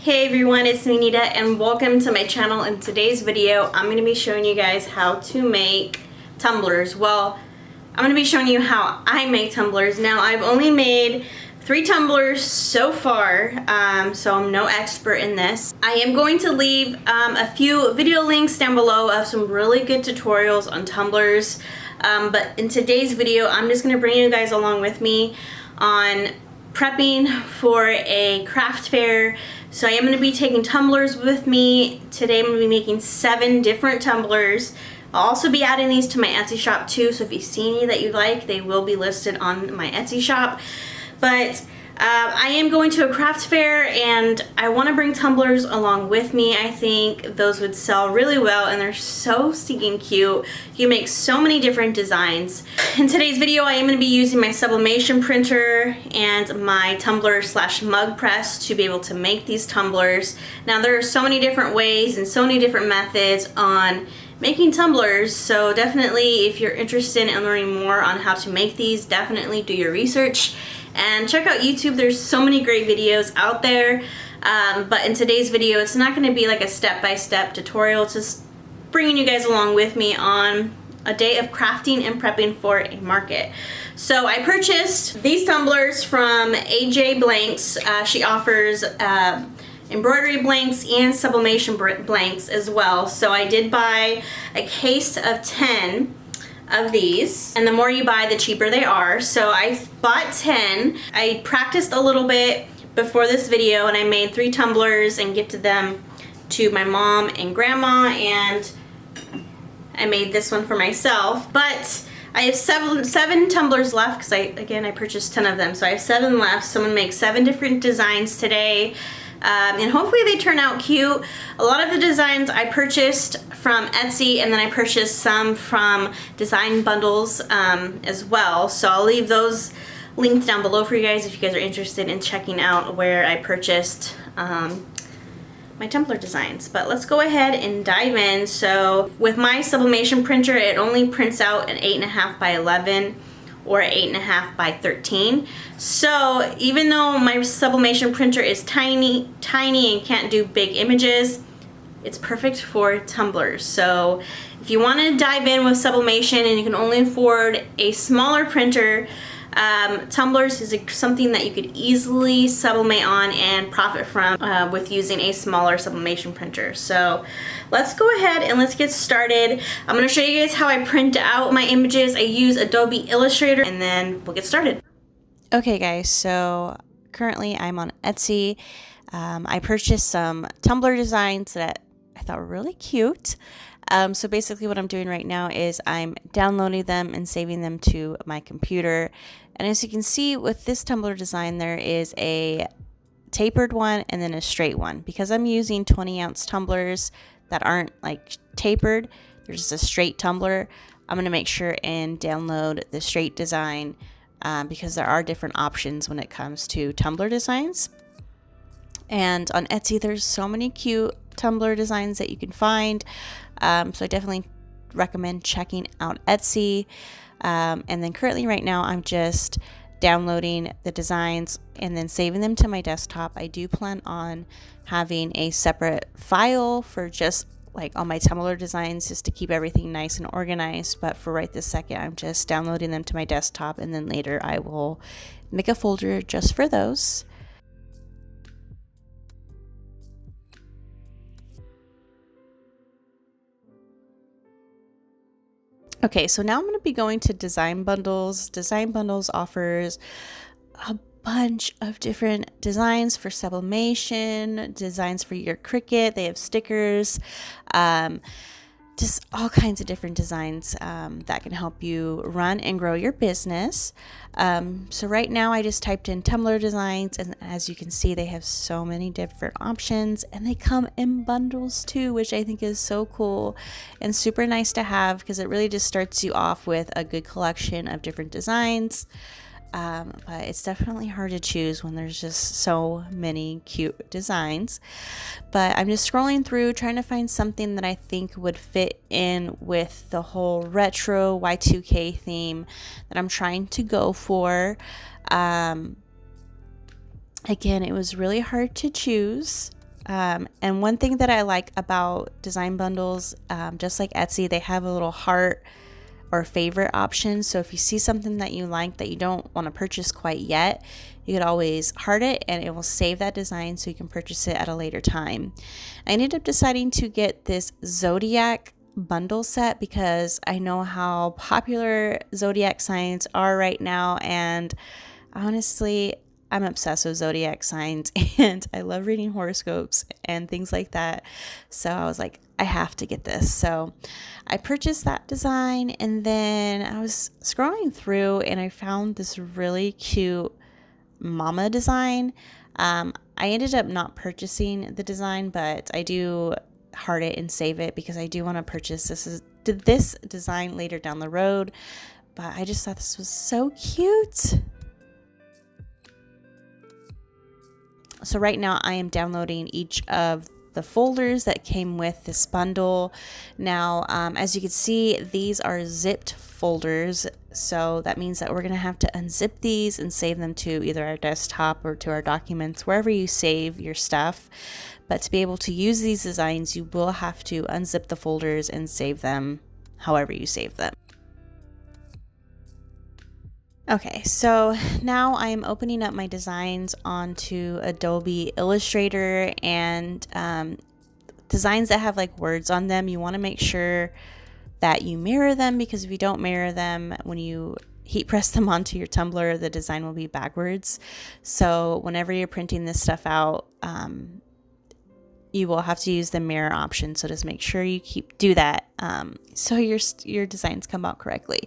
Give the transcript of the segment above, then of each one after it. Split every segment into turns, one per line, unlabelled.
Hey everyone, it's me Nita and welcome to my channel. In today's video, I'm going to be showing you guys how to make tumblers. Well, I'm going to be showing you how I make tumblers. Now, I've only made 3 tumblers so far, so I'm no expert in this. I am going to leave a few video links down below of some really good tutorials on tumblers. But in today's video, I'm just going to bring you guys along with me on prepping for a craft fair. So I am going to be taking tumblers with me. Today I'm going to be making 7 different tumblers. I'll also be adding these to my Etsy shop too, so if you see any that you like, they will be listed on my Etsy shop. But I am going to a craft fair and I want to bring tumblers along with me. I think those would sell really well and they're so stinking cute. You make so many different designs. In today's video, I am going to be using my sublimation printer and my tumbler / mug press to be able to make these tumblers. Now there are so many different ways and so many different methods on making tumblers, so definitely if you're interested in learning more on how to make these, definitely do your research and check out YouTube. There's so many great videos out there, but in today's video it's not going to be like a step-by-step tutorial. It's just bringing you guys along with me on a day of crafting and prepping for a market. So I purchased these tumblers from AJ Blanks. She offers embroidery blanks and sublimation blanks as well. So I did buy a case of 10 of these, and the more you buy, the cheaper they are. So I bought 10. I practiced a little bit before this video and I made 3 tumblers and gifted them to my mom and grandma, and I made this one for myself. But I have seven tumblers left because I purchased 10 of them, so I have 7 left. So I'm gonna make 7 different designs today. And hopefully they turn out cute. A lot of the designs I purchased from Etsy, and then I purchased some from Design Bundles as well. So I'll leave those linked down below for you guys if you guys are interested in checking out where I purchased my tumbler designs. But let's go ahead and dive in. So with my sublimation printer, it only prints out an 8.5 by 11 or 8.5 by 13. So even though my sublimation printer is tiny and can't do big images, it's perfect for tumblers. So if you want to dive in with sublimation and you can only afford a smaller printer, tumblers is something that you could easily sublimate on and profit from with using a smaller sublimation printer. So let's go ahead and let's get started. I'm going to show you guys how I print out my images. I use Adobe Illustrator, and then we'll get started. Okay guys, so currently I'm on Etsy. I purchased some tumbler designs that I thought were really cute. So basically what I'm doing right now is I'm downloading them and saving them to my computer. And as you can see with this tumbler design, there is a tapered one and then a straight one. Because I'm using 20-ounce tumblers that aren't like tapered, there's a straight tumbler. I'm going to make sure and download the straight design because there are different options when it comes to tumbler designs. And on Etsy, there's so many cute tumbler designs that you can find. So I definitely recommend checking out Etsy. And then currently right now I'm just downloading the designs and then saving them to my desktop. I do plan on having a separate file for just like all my tumbler designs, just to keep everything nice and organized. But for right this second, I'm just downloading them to my desktop, and then later I will make a folder just for those. Okay, so now I'm going to be going to Design Bundles. Design Bundles offers a bunch of different designs for sublimation, designs for your Cricut. They have stickers, just all kinds of different designs that can help you run and grow your business. So right now I just typed in tumbler designs, and as you can see, they have so many different options, and they come in bundles too, which I think is so cool and super nice to have because it really just starts you off with a good collection of different designs. But it's definitely hard to choose when there's just so many cute designs. But I'm just scrolling through trying to find something that I think would fit in with the whole retro Y2K theme that I'm trying to go for. Again, it was really hard to choose.
And one thing that I like about design bundles, just like Etsy, they have a little heart or favorite option. So if you see something that you like that you don't want to purchase quite yet, you could always heart it and it will save that design so you can purchase it at a later time. I ended up deciding to get this Zodiac bundle set because I know how popular zodiac signs are right now, and honestly, I'm obsessed with zodiac signs and I love reading horoscopes and things like that. So I was like, I have to get this. So I purchased that design, and then I was scrolling through and I found this really cute mama design. I ended up not purchasing the design, but I do heart it and save it because I do want to purchase this design later down the road. But I just thought this was so cute. So right now I am downloading each of the folders that came with this bundle. Now, as you can see, these are zipped folders. So that means that we're going to have to unzip these and save them to either our desktop or to our documents, wherever you save your stuff. But to be able to use these designs, you will have to unzip the folders and save them however you save them. Okay, so now I am opening up my designs onto Adobe Illustrator, and designs that have like words on them, you want to make sure that you mirror them, because if you don't mirror them, when you heat press them onto your tumbler, the design will be backwards. So whenever you're printing this stuff out, you will have to use the mirror option. So just make sure you do that so your designs come out correctly.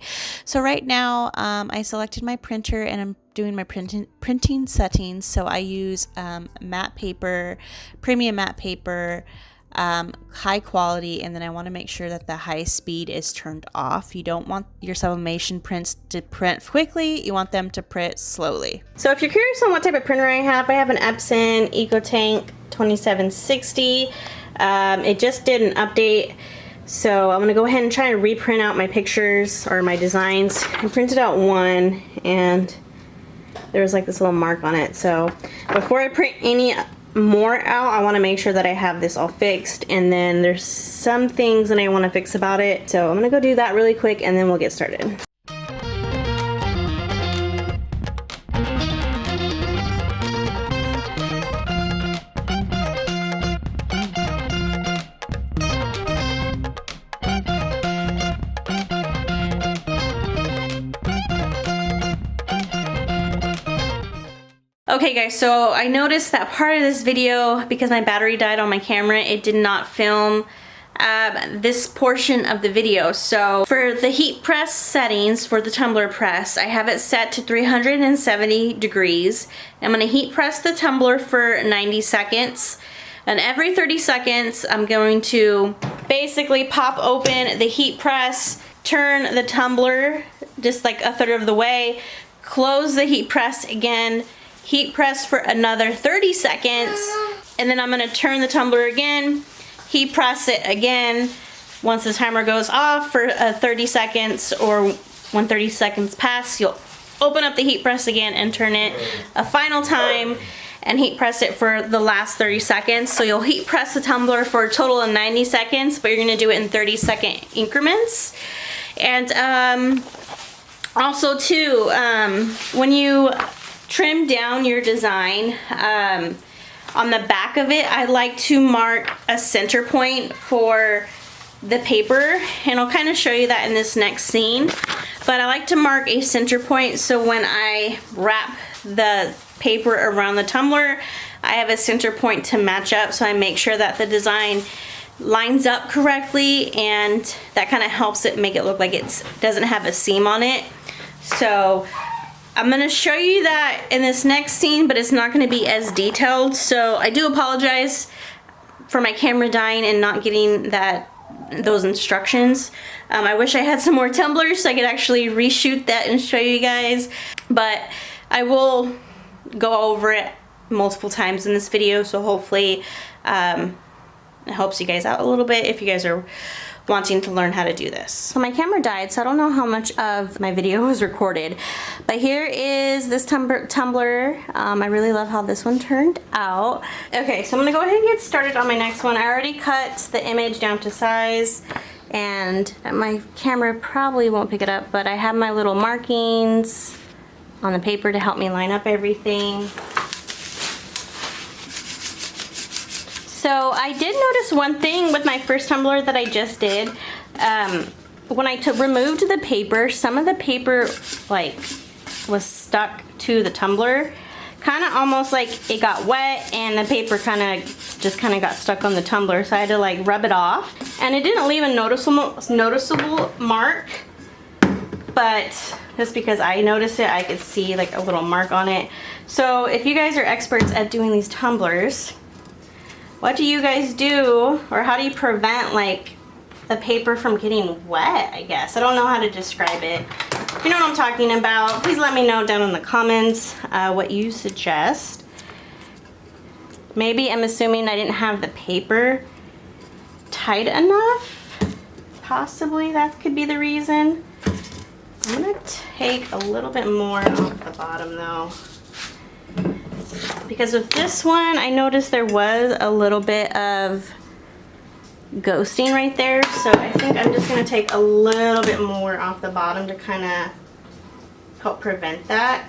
So right now I selected my printer and I'm doing my printing settings. So I use matte paper, premium matte paper, high quality, and then I want to make sure that the high speed is turned off. You don't want your sublimation prints to print quickly, you want them to print slowly.
So if you're curious on what type of printer I have an Epson EcoTank 2760. It just did an update, so I'm gonna go ahead and try and reprint out my pictures or my designs. I printed out one and there was like this little mark on it, so before I print any more out, I want to make sure that I have this all fixed, and then there's some things that I want to fix about it, so I'm gonna go do that really quick and then we'll get started. Okay guys, so I noticed that part of this video, because my battery died on my camera, it did not film this portion of the video. So for the heat press settings for the tumbler press, I have it set to 370 degrees. I'm going to heat press the tumbler for 90 seconds. And every 30 seconds, I'm going to basically pop open the heat press, turn the tumbler just like a third of the way, close the heat press again, heat press for another 30 seconds, and then I'm going to turn the tumbler again, heat press it again. Once the timer goes off for 30 seconds, or when 30 seconds pass, you'll open up the heat press again and turn it a final time and heat press it for the last 30 seconds. So you'll heat press the tumbler for a total of 90 seconds, but you're going to do it in 30-second increments. And also too, when you trim down your design, on the back of it, I like to mark a center point for the paper, and I'll kind of show you that in this next scene. But I like to mark a center point so when I wrap the paper around the tumbler, I have a center point to match up, so I make sure that the design lines up correctly, and that kind of helps it make it look like it doesn't have a seam on it. So I'm going to show you that in this next scene, but it's not going to be as detailed. So I do apologize for my camera dying and not getting those instructions. I wish I had some more tumblers so I could actually reshoot that and show you guys. But I will go over it multiple times in this video, so hopefully it helps you guys out a little bit if you guys are wanting to learn how to do this. So my camera died, so I don't know how much of my video was recorded, but here is this tumbler. I really love how this one turned out. Okay, so I'm gonna go ahead and get started on my next one. I already cut the image down to size, and my camera probably won't pick it up, but I have my little markings on the paper to help me line up everything. So I did notice one thing with my first tumbler that I just did. When I removed the paper, some of the paper like was stuck to the tumbler. Kind of almost like it got wet and the paper kind of got stuck on the tumbler. So I had to like rub it off. And it didn't leave a noticeable mark. But just because I noticed it, I could see like a little mark on it. So if you guys are experts at doing these tumblers, what do you guys do, or how do you prevent like the paper from getting wet, I guess? I don't know how to describe it. If you know what I'm talking about, please let me know down in the comments what you suggest. Maybe I'm assuming I didn't have the paper tight enough. Possibly that could be the reason. I'm gonna take a little bit more off the bottom though. Because with this one, I noticed there was a little bit of ghosting right there. So I think I'm just gonna take a little bit more off the bottom to kind of help prevent that.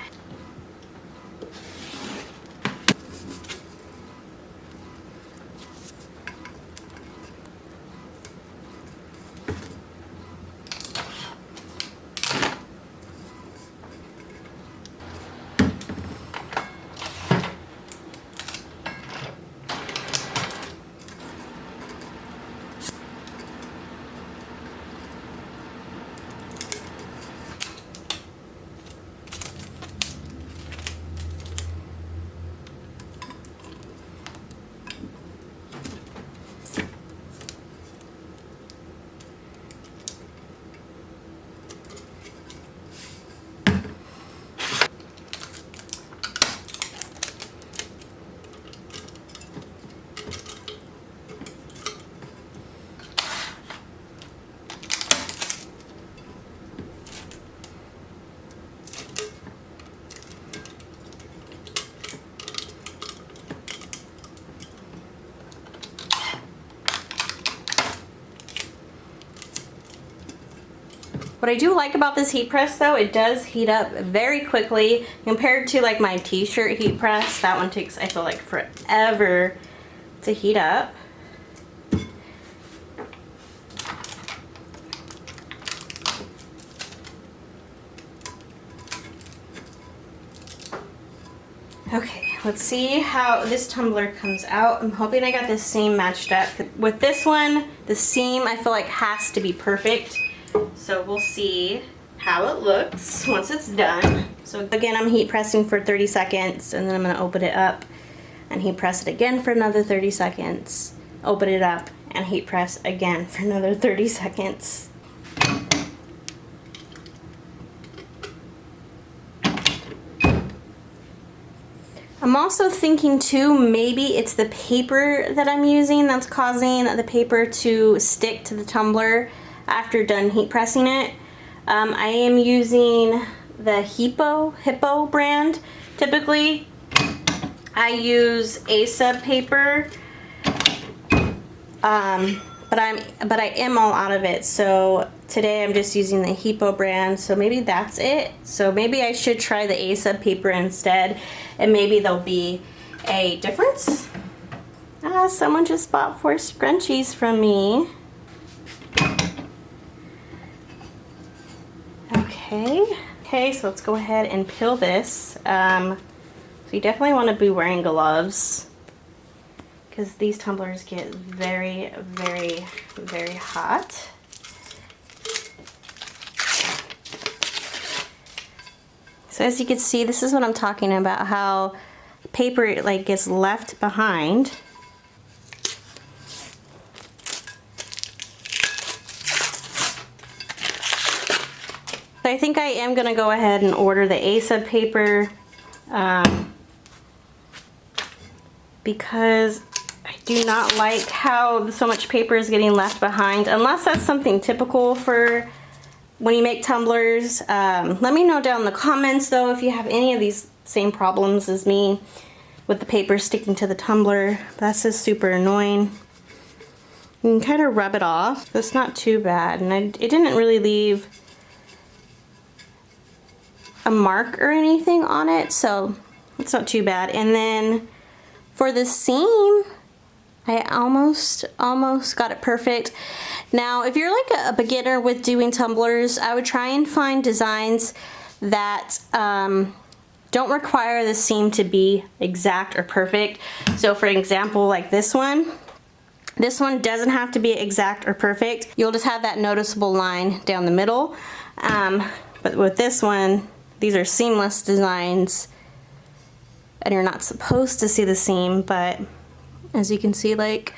What I do like about this heat press though, it does heat up very quickly compared to like my t-shirt heat press. That one takes, I feel like, forever to heat up. Okay, let's see how this tumbler comes out. I'm hoping I got this seam matched up. With this one, the seam I feel like has to be perfect. So we'll see how it looks once it's done. So again, I'm heat pressing for 30 seconds and then I'm gonna open it up and heat press it again for another 30 seconds. Open it up and heat press again for another 30 seconds. I'm also thinking too, maybe it's the paper that I'm using that's causing the paper to stick to the tumbler after done heat pressing it. I am using the Hippo brand. Typically, I use ASUB paper, but I am all out of it. So today I'm just using the Hippo brand. So maybe that's it. So maybe I should try the ASUB paper instead, and maybe there'll be a difference. Someone just bought 4 scrunchies from me. Okay, so let's go ahead and peel this. So you definitely want to be wearing gloves because these tumblers get very, very, very hot. So as you can see, this is what I'm talking about, how paper like gets left behind. I think I am going to go ahead and order the ASUB paper because I do not like how so much paper is getting left behind, unless that's something typical for when you make tumblers. Let me know down in the comments though if you have any of these same problems as me with the paper sticking to the tumbler. That's just super annoying. You can kind of rub it off. That's not too bad, and it didn't really leave a mark or anything on it, so it's not too bad. And then for the seam, I almost got it perfect. Now, if you're like a beginner with doing tumblers, I would try and find designs that don't require the seam to be exact or perfect. So for example, like this one doesn't have to be exact or perfect. You'll just have that noticeable line down the middle. But with this one, these are seamless designs, and you're not supposed to see the seam, but as you can see, like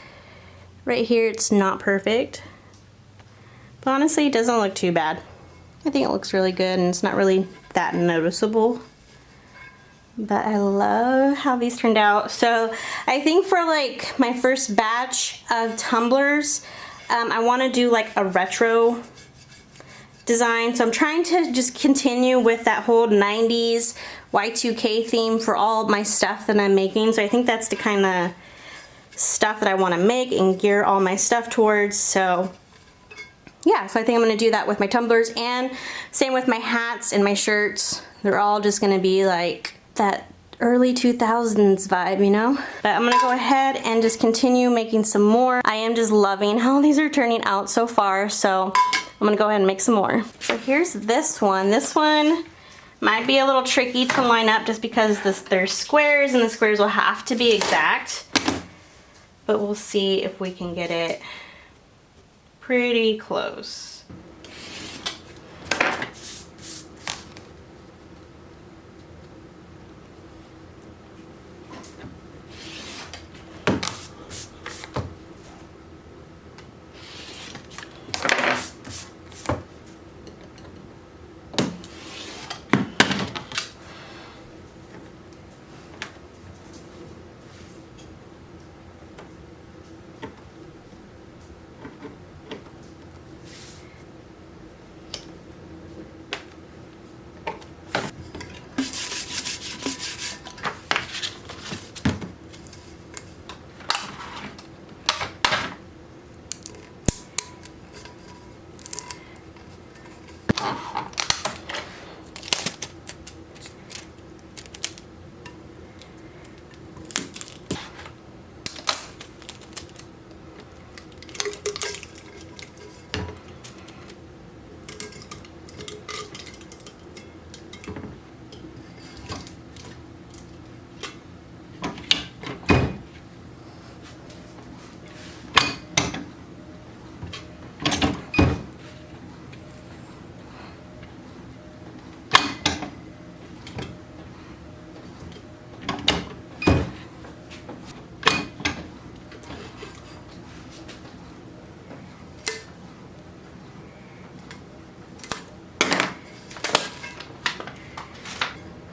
right here, it's not perfect. But honestly, it doesn't look too bad. I think it looks really good, and it's not really that noticeable. But I love how these turned out. So I think for like my first batch of tumblers, I want to do like a retro design. So I'm trying to just continue with that whole 90s Y2K theme for all of my stuff that I'm making. So I think that's the kind of stuff that I want to make and gear all my stuff towards. So yeah, so I think I'm going to do that with my tumblers, and same with my hats and my shirts. They're all just going to be like that early 2000s vibe, you know? But I'm going to go ahead and just continue making some more. I am just loving how these are turning out so far, so I'm going to go ahead and make some more. So here's this one. This one might be a little tricky to line up just because there's squares, and the squares will have to be exact. But we'll see if we can get it pretty close.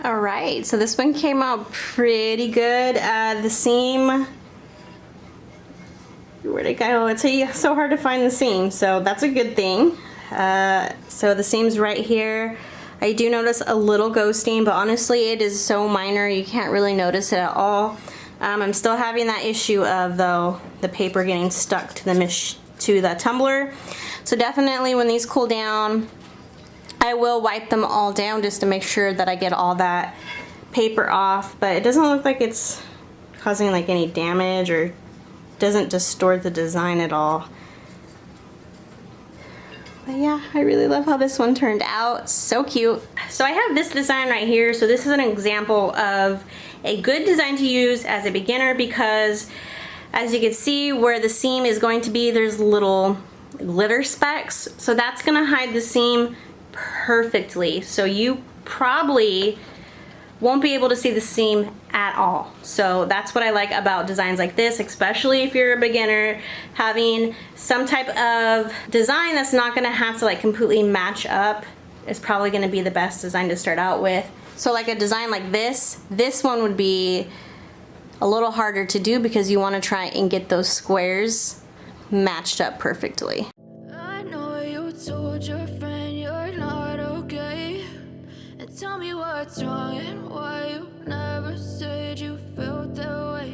Alright, so this one came out pretty good. The seam, where'd it go? It's so hard to find the seam, so that's a good thing. So the seam's right here. I do notice a little ghosting, but honestly it is so minor you can't really notice it at all. I'm still having that issue of though the paper getting stuck to the tumbler. So definitely when these cool down, I will wipe them all down just to make sure that I get all that paper off, but it doesn't look like it's causing like any damage or doesn't distort the design at all. But yeah, I really love how this one turned out. So cute. So I have this design right here. So this is an example of a good design to use as a beginner, because as you can see where the seam is going to be, there's little glitter specks. So that's gonna hide the seam perfectly. So you probably won't be able to see the seam at all. So that's what I like about designs like this, especially if you're a beginner. Having some type of design that's not gonna have to like completely match up is probably gonna be the best design to start out with. So like a design like this one would be a little harder to do because you want to try and get those squares matched up perfectly.
I know you told your friend you're not okay, and tell me what's wrong and why you never said you felt that way.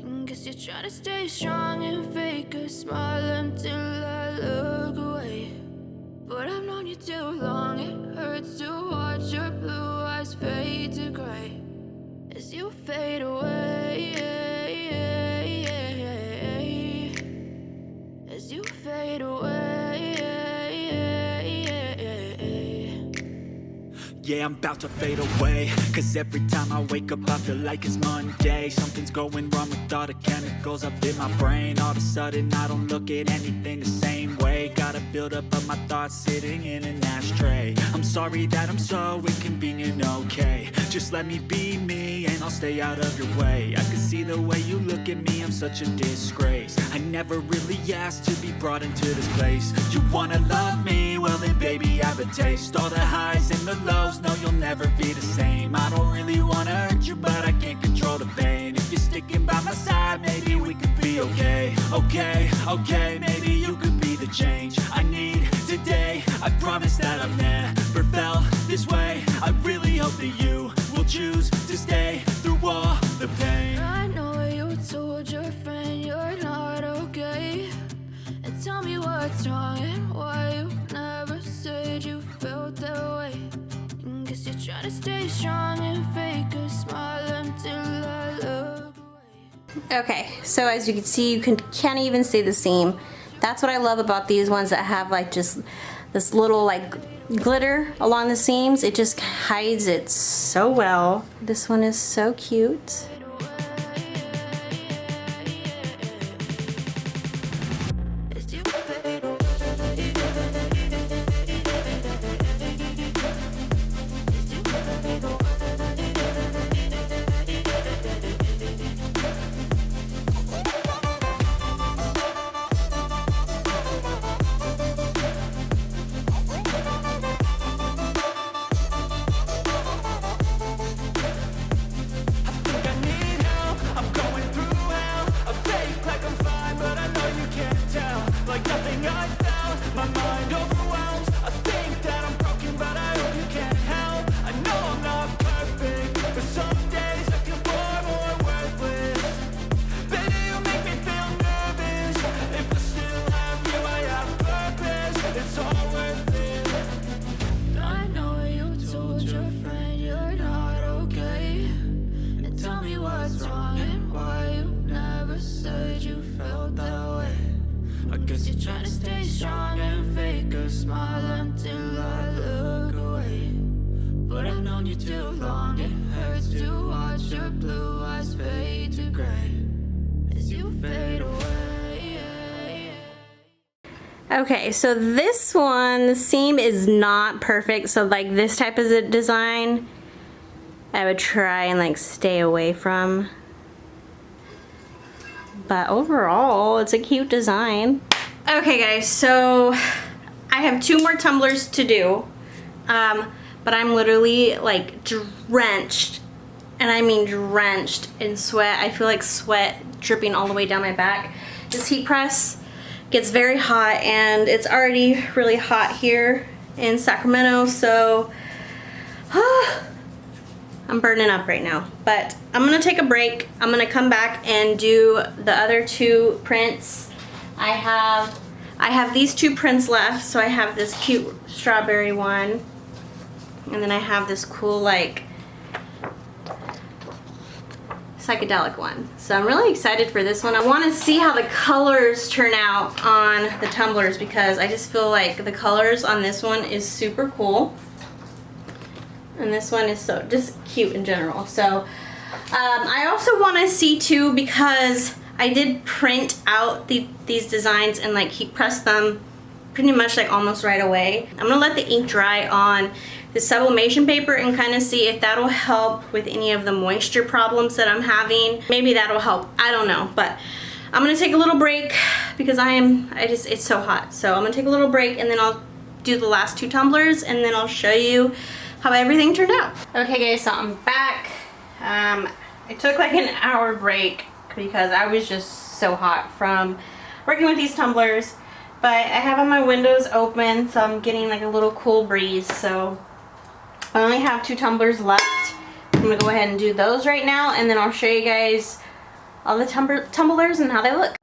And guess you're trying to stay strong and fake a smile until I look away. But I've known you too long, it hurts to watch your blue eyes fade to gray as you fade away, as you fade away.
Yeah, I'm about to fade away, cause every time I wake up I feel like it's Monday. Something's going wrong with all the chemicals up in my brain. All of a sudden I don't look at anything the same way. Gotta build up of my thoughts sitting in an ashtray. I'm sorry that I'm so inconvenient, okay. Just let me be me and I'll stay out of your way. I can see the way you look at me, I'm such a disgrace. I never really asked to be brought into this place. You wanna love me? Well then baby I have a taste. All the highs and the lows, no you'll never be the same. I don't really wanna hurt you but I can't control the pain. If you're sticking by my side maybe we could be okay. Okay, maybe you could be the change I need today. I promise that I've never felt this way. I really hope that you will choose to stay through all the pain.
I know you told your friend you're not okay, and tell me what's wrong and why you never said you felt that way. And guess you're trying to stay strong and fake a smile until I look away.
Okay, so as you can see, you can't even see the seam. That's what I love about these ones that have like just this little like glitter along the seams. It just hides it so well. This one is so cute.
As you fade away. You're trying to stay strong and fake a smile until I look away. But I've known you too long, it hurts to watch your blue eyes fade to gray as you fade away.
Okay, so this one, the seam is not perfect. So like this type of design, I would try and like stay away from. But overall, it's a cute design. Okay guys, so I have 2 more tumblers to do, but I'm literally like drenched, and I mean drenched in sweat. I feel like sweat dripping all the way down my back. This heat press gets very hot, and it's already really hot here in Sacramento, so I'm burning up right now. But I'm gonna take a break. I'm gonna come back and do the other 2 prints. I have these 2 prints left. So I have this cute strawberry one, and then I have this cool like psychedelic one. So I'm really excited for this one. I want to see how the colors turn out on the tumblers, because I just feel like the colors on this one is super cool, and this one is so just cute in general. So I also want to see too, because I did print out these designs and like heat press them pretty much like almost right away. I'm gonna let the ink dry on the sublimation paper and kind of see if that'll help with any of the moisture problems that I'm having. Maybe that'll help, I don't know. But I'm gonna take a little break because it's so hot. So I'm gonna take a little break, and then I'll do the last 2 tumblers, and then I'll show you how everything turned out. Okay guys, so I'm back. I I took like an hour break because I was just so hot from working with these tumblers. But I have all my windows open, so I'm getting like a little cool breeze. So I only have 2 tumblers left. I'm gonna go ahead and do those right now, and then I'll show you guys all the tumblers and how they look.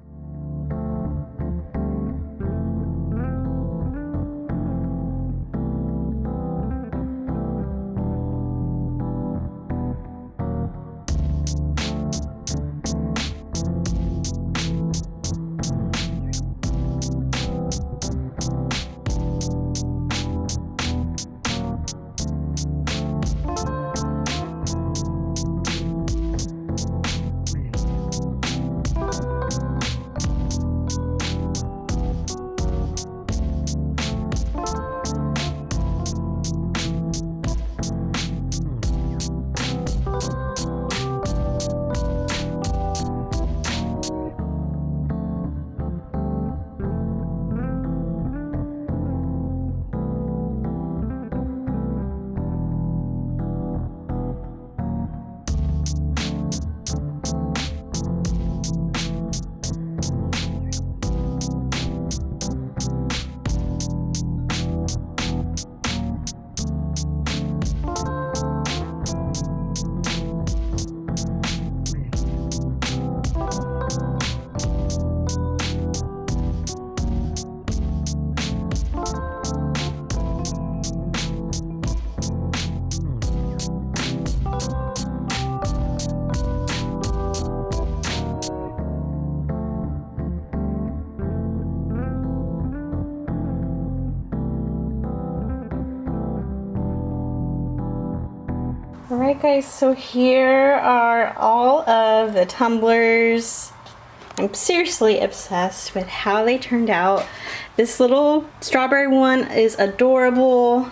Alright guys, so here are all of the tumblers. I'm seriously obsessed with how they turned out. This little strawberry one is adorable.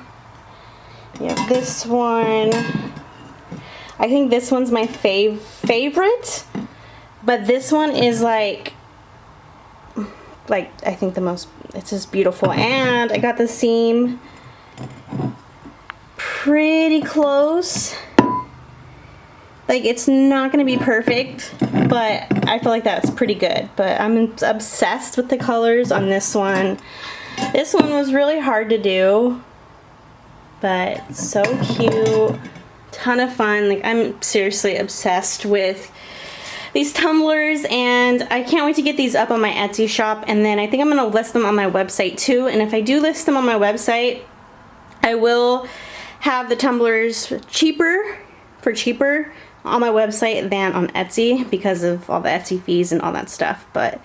You have this one. I think this one's my favorite. But this one is like I think the most, it's just beautiful. And I got the seam pretty close. Like, it's not gonna be perfect, but I feel like that's pretty good. But I'm obsessed with the colors on this one. This one was really hard to do, but so cute, ton of fun. Like, I'm seriously obsessed with these tumblers, and I can't wait to get these up on my Etsy shop. And then I think I'm gonna list them on my website too. And if I do list them on my website, I will have the tumblers cheaper on my website than on Etsy because of all the Etsy fees and all that stuff. But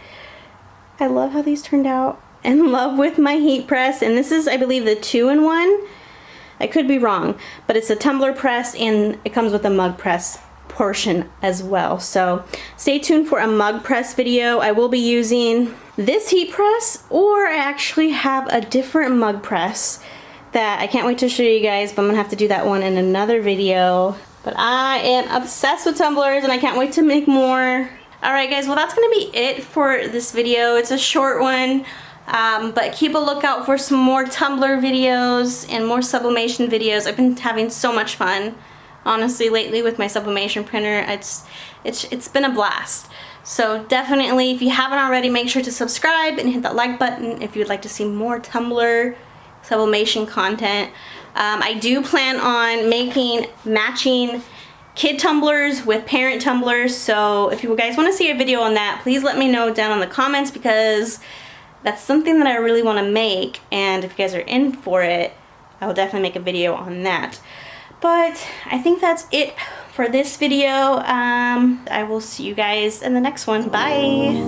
I love how these turned out. In love with my heat press, and this is, I believe, the 2-in-1. I could be wrong, but it's a tumbler press and it comes with a mug press portion as well. So stay tuned for a mug press video. I will be using this heat press, or I actually have a different mug press that I can't wait to show you guys, but I'm gonna have to do that one in another video. But I am obsessed with tumblers and I can't wait to make more. Alright guys, well that's gonna be it for this video. It's a short one, but keep a lookout for some more tumbler videos and more sublimation videos. I've been having so much fun, honestly, lately with my sublimation printer. It's been a blast. So definitely, if you haven't already, make sure to subscribe and hit that like button if you'd like to see more tumbler sublimation content. I do plan on making matching kid tumblers with parent tumblers, so if you guys want to see a video on that, please let me know down in the comments, because that's something that I really want to make, and if you guys are in for it, I will definitely make a video on that. But I think that's it for this video. I will see you guys in the next one. Bye!